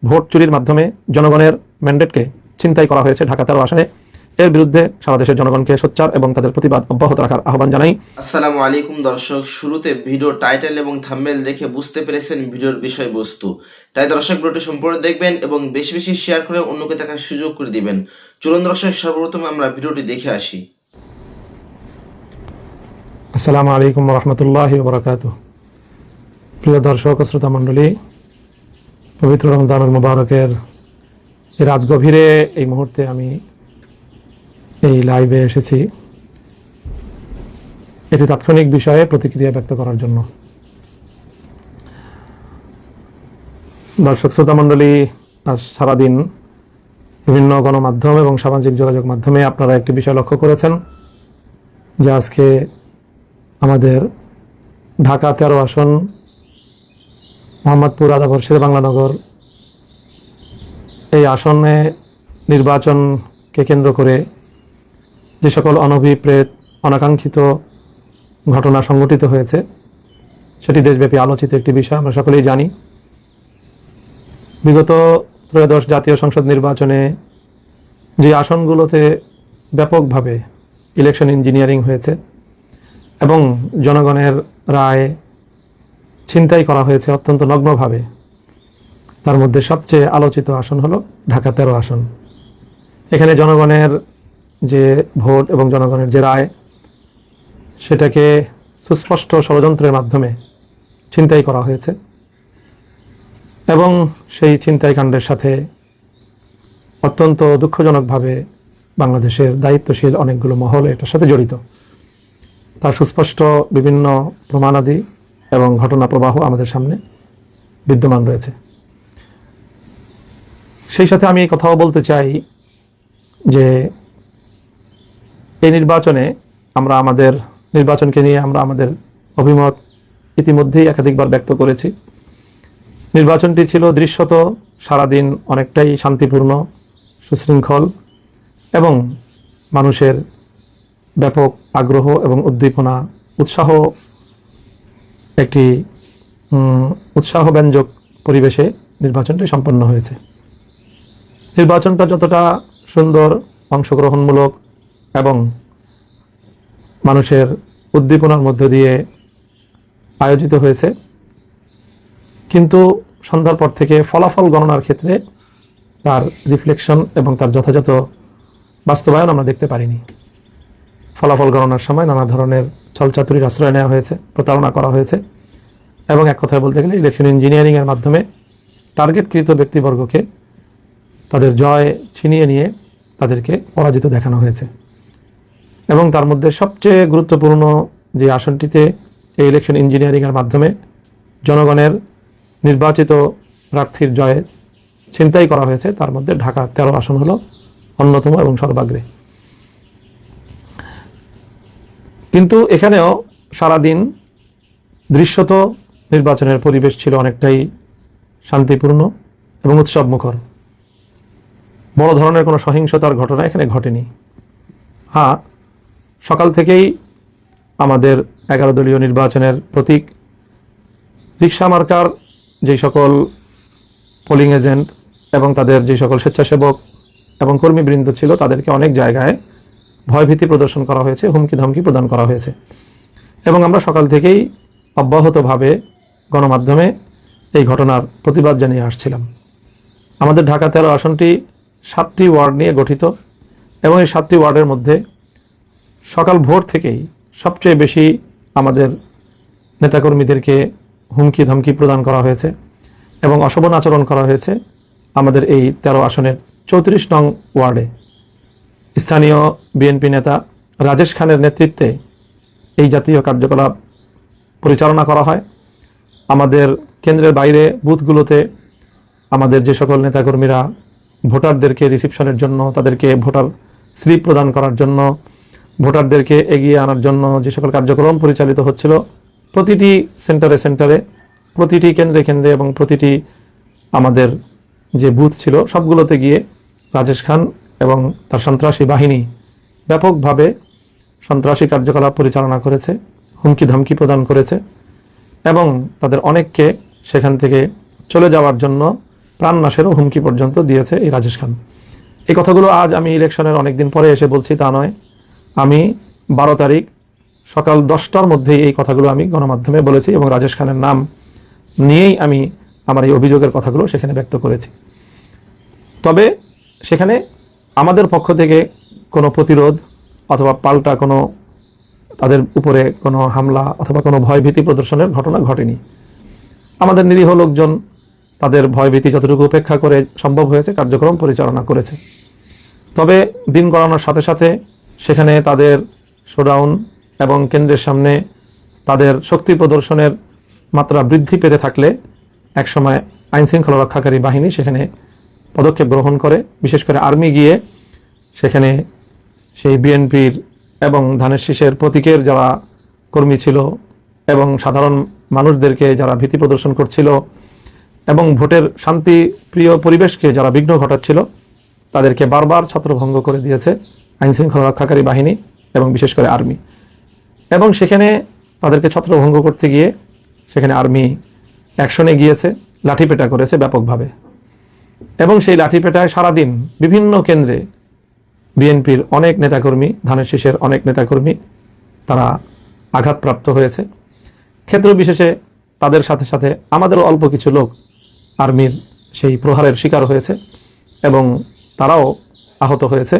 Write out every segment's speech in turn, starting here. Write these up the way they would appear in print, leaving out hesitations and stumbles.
Vote চুরির মাধ্যমে জনগণের ম্যান্ডেটকে ছিনতাই করা হয়েছে ঢাকা 13 আসনে। এর বিরুদ্ধে সারা দেশের জনগণকে সোচ্চার এবং তাদের প্রতিবাদ অব্যাহত রাখার আহ্বান জানাই। আসসালামু আলাইকুম দর্শক, শুরুতে ভিডিও টাইটেল এবং থাম্বনেল দেখে বুঝতে পেরেছেন ভিডিওর বিষয়বস্তু। তাই দর্শক ভিডিওটি সম্পূর্ণ দেখবেন এবং বেশি বেশি শেয়ার করে অন্যকে দেখার সুযোগ করে দিবেন। চলুন দর্শক, সর্বপ্রথম আমরা ভিডিওটি দেখে আসি। আসসালামু আলাইকুম রহমতুল্লাহি ওয়া বারাকাতুহু। প্রিয় দর্শক ও শ্রোতা মণ্ডলী, পবিত্র রমজানুল মুবারকের এই রাত গভীরে এই মুহূর্তে আমি এই লাইভে এসেছি এটি তাৎক্ষণিক বিষয়ে প্রতিক্রিয়া ব্যক্ত করার জন্য। দর্শক শ্রোতা মণ্ডলী, আজ সারাদিন বিভিন্ন গণমাধ্যম এবং সামাজিক যোগাযোগ মাধ্যমে আপনারা একটি বিষয় লক্ষ্য করেছেন যে আজকে আমাদের ঢাকা 13 আসন, মোহাম্মদপুর, আদাবর, শেরেবাংলানগর এই আসনে নির্বাচনকে কেন্দ্র করে যে সকল অনভিপ্রেত অনাকাঙ্ক্ষিত ঘটনা সংঘটিত হয়েছে সেটি দেশব্যাপী আলোচিত একটি বিষয়। আমরা সকলেই জানি বিগত ত্রয়োদশ জাতীয় সংসদ নির্বাচনে যে আসনগুলোতে ব্যাপকভাবে ইলেকশন ইঞ্জিনিয়ারিং হয়েছে এবং জনগণের রায় ছিনতাই করা হয়েছে অত্যন্ত নগ্নভাবে, তার মধ্যে সবচেয়ে আলোচিত আসন হলো ঢাকা 13 আসন। এখানে জনগণের যে ভোট এবং জনগণের যে রায় সেটাকে সুস্পষ্ট ষড়যন্ত্রের মাধ্যমে ছিনতাই করা হয়েছে এবং সেই ছিনতাই কাণ্ডের সাথে অত্যন্ত দুঃখজনকভাবে বাংলাদেশের দায়িত্বশীল অনেকগুলো মহল এটার সাথে জড়িত। তার সুস্পষ্ট বিভিন্ন প্রমাণাদি এবং ঘটনা প্রবাহ আমাদের সামনে বিদ্যমান রয়েছে। সেই সাথে আমি কথাও বলতে চাই যে এই নির্বাচনে আমরা আমাদের নির্বাচনকে নিয়ে আমাদের অভিমত ইতিমধ্যেই একাধিকবার ব্যক্ত করেছি। নির্বাচনটি ছিল দৃশ্যত সারাদিন অনেকটাই শান্তিপূর্ণ, সুশৃঙ্খল এবং মানুষের ব্যাপক আগ্রহ এবং উদ্দীপনা একটি উৎসাহব্যঞ্জক পরিবেশে নির্বাচনটি সম্পন্ন হয়েছে। নির্বাচনটা যতটা সুন্দর, অংশগ্রহণমূলক এবং মানুষের উদ্দীপনার মধ্য দিয়ে আয়োজিত হয়েছে, কিন্তু সন্ধ্যার পর থেকে ফলাফল গণনার ক্ষেত্রে তার রিফ্লেকশন এবং তার যথাযথ বাস্তবায়ন আমরা দেখতে পারিনি। ফলাফল গণনার সময় নানা ধরনের ছলচাতুরির আশ্রয় নেওয়া হয়েছে, প্রতারণা করা হয়েছে এবং এক কথায় বলতে গেলে ইলেকশন ইঞ্জিনিয়ারিংয়ের মাধ্যমে টার্গেটকৃত ব্যক্তিবর্গকে তাদের জয় ছিনিয়ে নিয়ে তাদেরকে পরাজিত দেখানো হয়েছে। এবং তার মধ্যে সবচেয়ে গুরুত্বপূর্ণ যে আসনটিতে এই ইলেকশন ইঞ্জিনিয়ারিংয়ের মাধ্যমে জনগণের নির্বাচিত প্রার্থীর জয়ে ছিনতাই করা হয়েছে, তার মধ্যে ঢাকা 13 আসন হলো অন্যতম এবং সর্বাগ্রে। কিন্তু এখানেও সারাদিন দৃশ্যত নির্বাচনের পরিবেশ ছিল অনেকটাই শান্তিপূর্ণ এবং উৎসবমুখর। বড় ধরনের কোনো সহিংসতার ঘটনা এখানে ঘটেনি। হ্যাঁ, সকাল থেকেই আমাদের 11 দলীয় নির্বাচনের প্রতীক রিকশা মার্কার যেই সকল পোলিং এজেন্ট এবং তাদের যে সকল স্বেচ্ছাসেবক এবং কর্মীবৃন্দ ছিল তাদেরকে অনেক জায়গায় ভয়ভীতি প্রদর্শন করা হয়েছে, হুমকি ধমকি প্রদান করা হয়েছে এবং আমরা সকাল থেকেই অব্যাহতভাবে গণমাধ্যমে এই ঘটনার প্রতিবাদ জানিয়ে আসছিলাম। আমাদের ঢাকা 13 আসনটি 7টি ওয়ার্ড নিয়ে গঠিত এবং এই 7টি ওয়ার্ডের মধ্যে সকাল ভোর থেকেই সবচেয়ে বেশি আমাদের নেতাকর্মীদেরকে হুমকি ধমকি প্রদান করা হয়েছে এবং অশোভন আচরণ করা হয়েছে আমাদের এই 13 আসনের 34 নং ওয়ার্ডে। স্থানীয় বিএনপি নেতা রাজেশ খানের নেতৃত্বে এই জাতীয় কার্যকলাপ পরিচালনা করা হয়। আমাদের কেন্দ্রের বাইরে বুথগুলোতে আমাদের যে সকল নেতাকর্মীরা ভোটারদেরকে রিসিপশনের জন্য, তাদেরকে ভোটার স্লিপ প্রদান করার জন্য, ভোটারদেরকে এগিয়ে আনার জন্য যে সকল কার্যক্রম পরিচালিত হচ্ছিল, প্রতিটি সেন্টারে, প্রতিটি কেন্দ্রে এবং প্রতিটি আমাদের যে বুথ ছিল সবগুলোতে গিয়ে রাজেশ খান এবং তার সন্ত্রাসী বাহিনী ব্যাপকভাবে সন্ত্রাসী কার্যকলাপ পরিচালনা করেছে, হুমকি ধমকি প্রদান করেছে এবং তাদের অনেককে সেখান থেকে চলে যাওয়ার জন্য প্রাণনাশেরও হুমকি পর্যন্ত দিয়েছে এই রাজেশ খান। এই কথাগুলো আজ আমি ইলেকশনের অনেক দিন পরে এসে বলছি তা নয়। আমি 12 তারিখ সকাল 10টার মধ্যেই এই কথাগুলো আমি গণমাধ্যমে বলেছি এবং রাজেশ খানের নাম নিয়েই আমি আমার এই অভিযোগের কথাগুলো সেখানে ব্যক্ত করেছি। তবে সেখানে আমাদের পক্ষ থেকে কোনো প্রতিরোধ অথবা পাল্টা কোনো তাদের উপরে কোনো হামলা অথবা কোনো ভয়ভীতি প্রদর্শনের ঘটনা ঘটেনি। আমাদের নিরীহ লোকজন তাদের ভয়ভীতি যতটুকু উপেক্ষা করে সম্ভব হয়েছে কার্যক্রম পরিচালনা করেছে। তবে দিন গড়ানোর সাথে সাথে সেখানে তাদের শোডাউন এবং কেন্দ্রের সামনে তাদের শক্তি প্রদর্শনের মাত্রা বৃদ্ধি পেতে থাকলে একসময় আইনশৃঙ্খলা রক্ষাকারী বাহিনী সেখানে পদক্ষেপ গ্রহণ করে, বিশেষ করে আর্মি গিয়ে সেখানে সেই বিএনপির এবং ধানের শীষের প্রতীকের যারা কর্মী ছিল এবং সাধারণ মানুষদেরকে যারা ভীতি প্রদর্শন করছিল এবং ভোটের শান্তিপ্রিয় পরিবেশকে যারা বিঘ্ন ঘটাচ্ছিল তাদেরকে বারবার ছত্রভঙ্গ করে দিয়েছে আইনশৃঙ্খলা রক্ষাকারী বাহিনী এবং বিশেষ করে আর্মি। এবং সেখানে তাদেরকে ছত্রভঙ্গ করতে গিয়ে সেখানে আর্মি অ্যাকশনে গিয়েছে, লাঠিপেটা করেছে ব্যাপকভাবে। এবং সেই লাঠিপেটায় সারাদিন বিভিন্ন কেন্দ্রে বিএনপির অনেক নেতাকর্মী, ধানের শীষের অনেক নেতাকর্মী তারা আঘাতপ্রাপ্ত হয়েছে। ক্ষেত্র বিশেষে তাদের সাথে সাথে আমাদেরও অল্প কিছু লোক আর্মির সেই প্রহারের শিকার হয়েছে এবং তারাও আহত হয়েছে।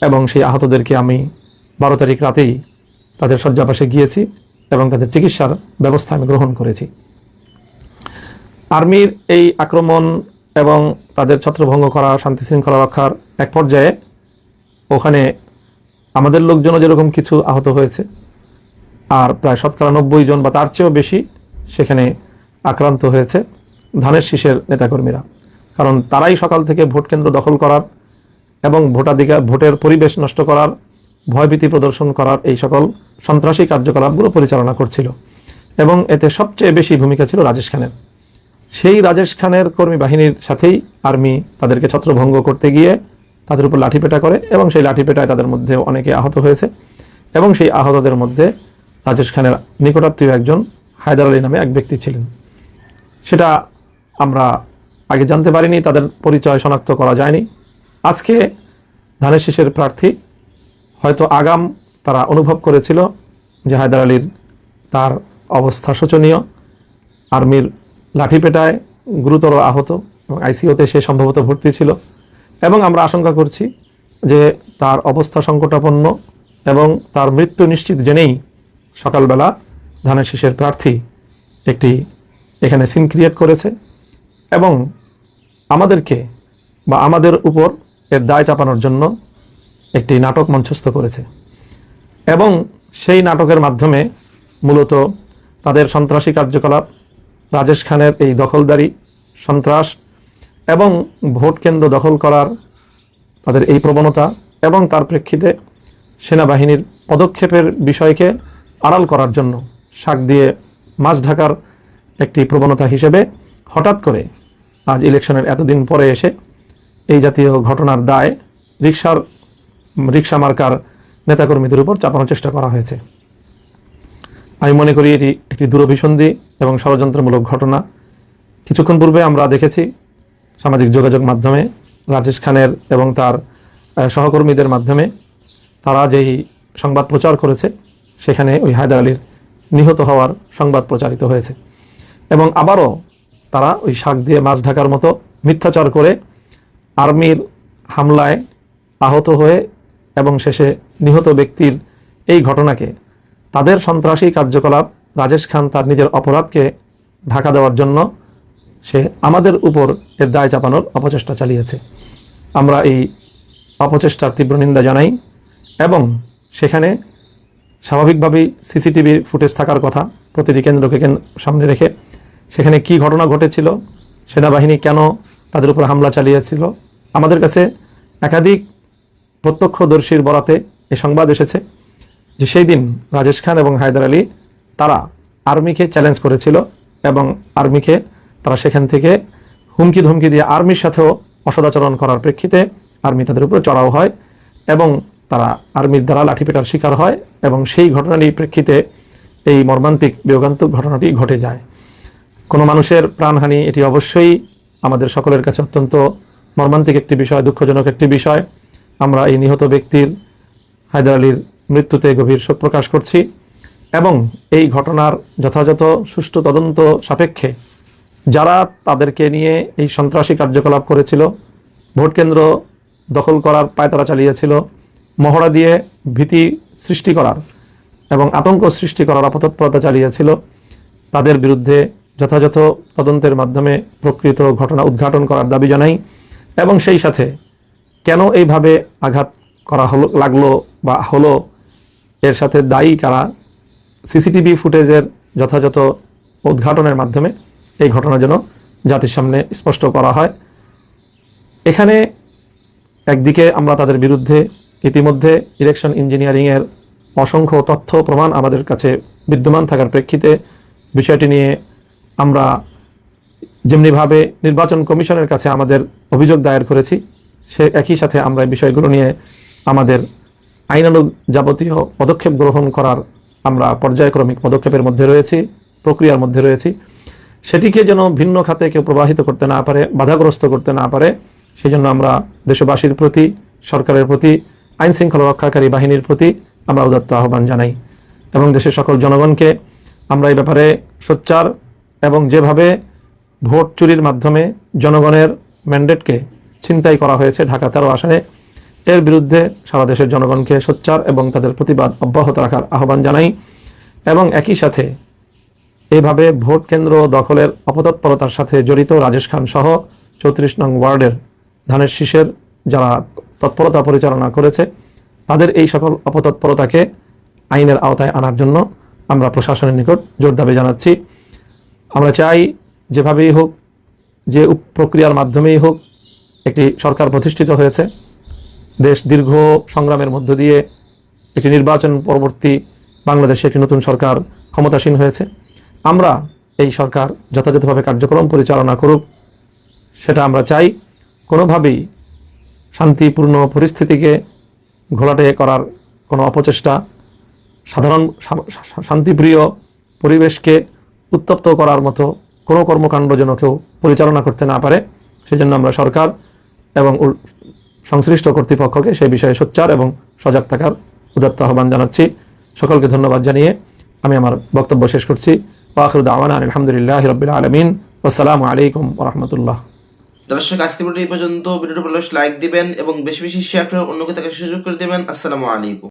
এবং সেই আহতদেরকে আমি 12 তারিখ রাতেই তাদের শয্যাপাশে গিয়েছি এবং তাদের চিকিৎসার ব্যবস্থা আমি গ্রহণ করেছি। আর্মির এই আক্রমণ এবং তাদের ছত্রভঙ্গ করা, শান্তি শৃঙ্খলা রক্ষার এক পর্যায়ে ওখানে আমাদের লোকজনও যেরকম কিছু আহত হয়েছে, আর প্রায় 90 জন বা তার চেয়েও বেশি সেখানে আক্রান্ত হয়েছে ধানের শীষের নেতাকর্মীরা। কারণ তারাই সকাল থেকে ভোট কেন্দ্র দখল করার এবং ভোটের পরিবেশ নষ্ট করার, ভয়ভীতি প্রদর্শন করার এই সকল সন্ত্রাসী কার্যকলাপগুলো পরিচালনা করছিল। এবং এতে সবচেয়ে বেশি ভূমিকা ছিল রাজেশ খানের। সেই রাজেশ খানের কর্মী বাহিনীর সাথেই আর্মি তাদেরকে ছত্রভঙ্গ করতে গিয়ে তাদের উপর লাঠিপেটা করে এবং সেই লাঠিপেটায় তাদের মধ্যে অনেকে আহত হয়েছে। এবং সেই আহতদের মধ্যে রাজেশ খানের নিকটাত্মীয় একজন হায়দার আলী নামে এক ব্যক্তি ছিলেন। সেটা আমরা আগে জানতে পারিনি, তাদের পরিচয় শনাক্ত করা যায়নি। আজকে ধানের শীষের প্রার্থী হয়তো আগাম তারা অনুভব করেছিল যে হায়দার আলীর তার অবস্থা শোচনীয়, আর্মির লাঠিপেটায় গুরুতর আহত এবং আইসিইউতে সে সম্ভবত ভর্তি ছিল। এবং আমরা আশঙ্কা করছি যে তার অবস্থা সংকটাপন্ন এবং তার মৃত্যু নিশ্চিত জেনেই সকালবেলা ধানের শীষের প্রার্থী একটি এখানে সিন ক্রিয়েট করেছে এবং আমাদেরকে বা আমাদের উপর এর দায় চাপানোর জন্য একটি নাটক মঞ্চস্থ করেছে। এবং সেই নাটকের মাধ্যমে মূলত তাদের সন্ত্রাসী কার্যকলাপ, রাজেশ খানের এই দখলদারি, সন্ত্রাস এবং ভোট কেন্দ্র দখল করার তাদের এই প্রবণতা এবং তার প্রেক্ষিতে সেনাবাহিনীর পদক্ষেপের বিষয়কে আড়াল করার জন্য শাক দিয়ে মাছ ঢাকার একটি প্রবণতা হিসেবে হঠাৎ করে আজ ইলেকশনের এতদিন পরে এসে এই জাতীয় ঘটনার দায় রিক্সা মার্কার নেতাকর্মীদের উপর চাপানোর চেষ্টা করা হয়েছে। আমি মনে করি এটি একটি দূরভিসন্ধি এবং ষড়যন্ত্রমূলক ঘটনা। কিছুক্ষণ পূর্বে আমরা দেখেছি সামাজিক যোগাযোগ মাধ্যমে রাজেশ খানের এবং তার সহকর্মীদের মাধ্যমে তারা যেই সংবাদ প্রচার করেছে সেখানে ওই হায়দার আলীর নিহত হওয়ার সংবাদ প্রচারিত হয়েছে। এবং আবারও তারা ওই শাক দিয়ে মাছ ঢাকার মতো মিথ্যাচার করে আর্মির হামলায় আহত হয়ে এবং শেষে নিহত ব্যক্তির এই ঘটনাকে তাদের সন্ত্রাসী কার্যকলাপ, রাজেশ খান তার নিজের অপরাধকে ঢাকা দেওয়ার জন্য সে আমাদের উপর এর দায় চাপানোর অপচেষ্টা চালিয়েছে। আমরা এই অপচেষ্টার তীব্র নিন্দা জানাই এবং সেখানে স্বাভাবিকভাবেই সিসিটিভি ফুটেজ থাকার কথা প্রতিটি কেন্দ্রকে সামনে রেখে সেখানে কি ঘটনা ঘটেছিল, সেনাবাহিনী কেন তাদের উপর হামলা চালিয়েছিল। আমাদের কাছে একাধিক প্রত্যক্ষদর্শীর বরাতে এই সংবাদ এসেছে যে সেই দিন রাজেশ খান এবং হায়দার আলী তারা আর্মিকে চ্যালেঞ্জ করেছিল এবং আর্মিকে তারা সেখান থেকে হুমকি ধমকি দিয়ে আর্মির সাথেও অসদাচরণ করার প্রেক্ষিতে আর্মি তাদের উপরে চড়াও হয় এবং তারা আর্মির দ্বারা লাঠিপেটার শিকার হয় এবং সেই ঘটনাটির প্রেক্ষিতে এই মর্মান্তিক বিয়োগান্তক ঘটনাটি ঘটে যায়। কোনো মানুষের প্রাণহানি এটি অবশ্যই আমাদের সকলের কাছে অত্যন্ত মর্মান্তিক একটি বিষয়, দুঃখজনক একটি বিষয়। আমরা এই নিহত ব্যক্তির হায়দার আলীর মৃত্যুতে গভীর শোক প্রকাশ করছি এবং এই ঘটনার যথাযথ সুষ্ঠু তদন্ত সাপেক্ষে যারা তাদেরকে নিয়ে এই সন্ত্রাসী কার্যকলাপ করেছিল, ভোট কেন্দ্র দখল করার পায়তারা চালিয়েছিল, মহড়া দিয়ে ভীতি সৃষ্টি করার এবং আতঙ্ক সৃষ্টি করার অপতৎপরতা চালিয়েছিল, তাদের বিরুদ্ধে যথাযথ তদন্তের মাধ্যমে প্রকৃত ঘটনা উদ্ঘাটন করার দাবি জানাই এবং সেই সাথে কেন এইভাবে আঘাত করা লাগলো বা হলো, এর সাথে দায়ী কারা, সিসিটিভি ফুটেজের যথাযথ উদ্ঘাটনের মাধ্যমে এই ঘটনা যেন জাতির সামনে স্পষ্ট করা হয়। এখানে একদিকে আমরা তাদের বিরুদ্ধে ইতিমধ্যে ইলেকশন ইঞ্জিনিয়ারিংয়ের অসংখ্য তথ্য প্রমাণ আমাদের কাছে বিদ্যমান থাকার প্রেক্ষিতে বিষয়টি নিয়ে আমরা যেমনিভাবে নির্বাচন কমিশনের কাছে আমাদের অভিযোগ দায়ের করেছি, সে একই সাথে আমরা এই বিষয়গুলো নিয়ে আমাদের আইনানুগ যাবতীয় পদক্ষেপ গ্রহণ করার আমরা পর্যায়ক্রমিক পদক্ষেপের মধ্যে রয়েছি, প্রক্রিয়ার মধ্যে রয়েছি। সেটিকে যেন ভিন্ন খাতে কেউ প্রবাহিত করতে না পারে, বাধাগ্রস্ত করতে না পারে, সেই জন্য আমরা দেশবাসীর প্রতি, সরকারের প্রতি, আইন শৃঙ্খলা রক্ষাকারী বাহিনীর প্রতি আমরা উদাত্ত আহ্বান জানাই এবং দেশের সকল জনগণকে আমরা এই ব্যাপারে সোচ্চার এবং যেভাবে ভোট চুরির মাধ্যমে জনগণের ম্যান্ডেটকে ছিনতাই করা হয়েছে ঢাকা 13 আসনে, এর বিরুদ্ধে সারা দেশের জনগণকে সোচ্চার এবং তাদের প্রতিবাদ অব্যাহত রাখার আহ্বান জানাই এবং একই সাথে এইভাবে ভোট কেন্দ্র দখলের অপতৎপরতার সাথে জড়িত রাজেশ খান সহ 34 নং ওয়ার্ডের ধানের শীষের যারা তৎপরতা পরিচালনা করেছে, তাদের এই সকল অপতৎপরতাকে আইনের আওতায় আনার জন্য আমরা প্রশাসনের নিকট জোর দাবি জানাচ্ছি। আমরা চাই যেভাবেই হোক, যে প্রক্রিয়ার মাধ্যমেই হোক, একটি সরকার প্রতিষ্ঠিত হয়েছে, দেশ দীর্ঘ সংগ্রামের মধ্য দিয়ে একটি নির্বাচন পরবর্তী বাংলাদেশে একটি নতুন সরকার ক্ষমতাসীন হয়েছে। আমরা এই সরকার যথাযথভাবে কার্যক্রম পরিচালনা করুক, সেটা আমরা চাই। কোনোভাবেই শান্তিপূর্ণ পরিস্থিতিকে ঘোলাটে করার কোনো অপচেষ্টা, সাধারণ শান্তিপ্রিয় পরিবেশকে উত্তপ্ত করার মতো কোনো কর্মকাণ্ড যেন কেউ পরিচালনা করতে না পারে, সেজন্য আমরা সরকার এবং সংশ্লিষ্ট কর্তৃপক্ষকে সেই বিষয়ে সোচ্চার এবং সজাগ থাকার উদাত্ত আহ্বান জানাচ্ছি। সকলকে ধন্যবাদ জানিয়ে আমি আমার বক্তব্য শেষ করছি। ওয়া আখিরু দাওয়ানা আলহামদুলিল্লাহি রাব্বিল আলামিন। আসসালামু আলাইকুম ওয়া রাহমাতুল্লাহ। দর্শক, আজকে ভিডিওটি এই পর্যন্ত। ভিডিওটি ভালো লাগলে লাইক দিবেন এবং বেশি বেশি শেয়ার করে অন্যকে দেখার সুযোগ করে দিবেন। আসসালামু আলাইকুম।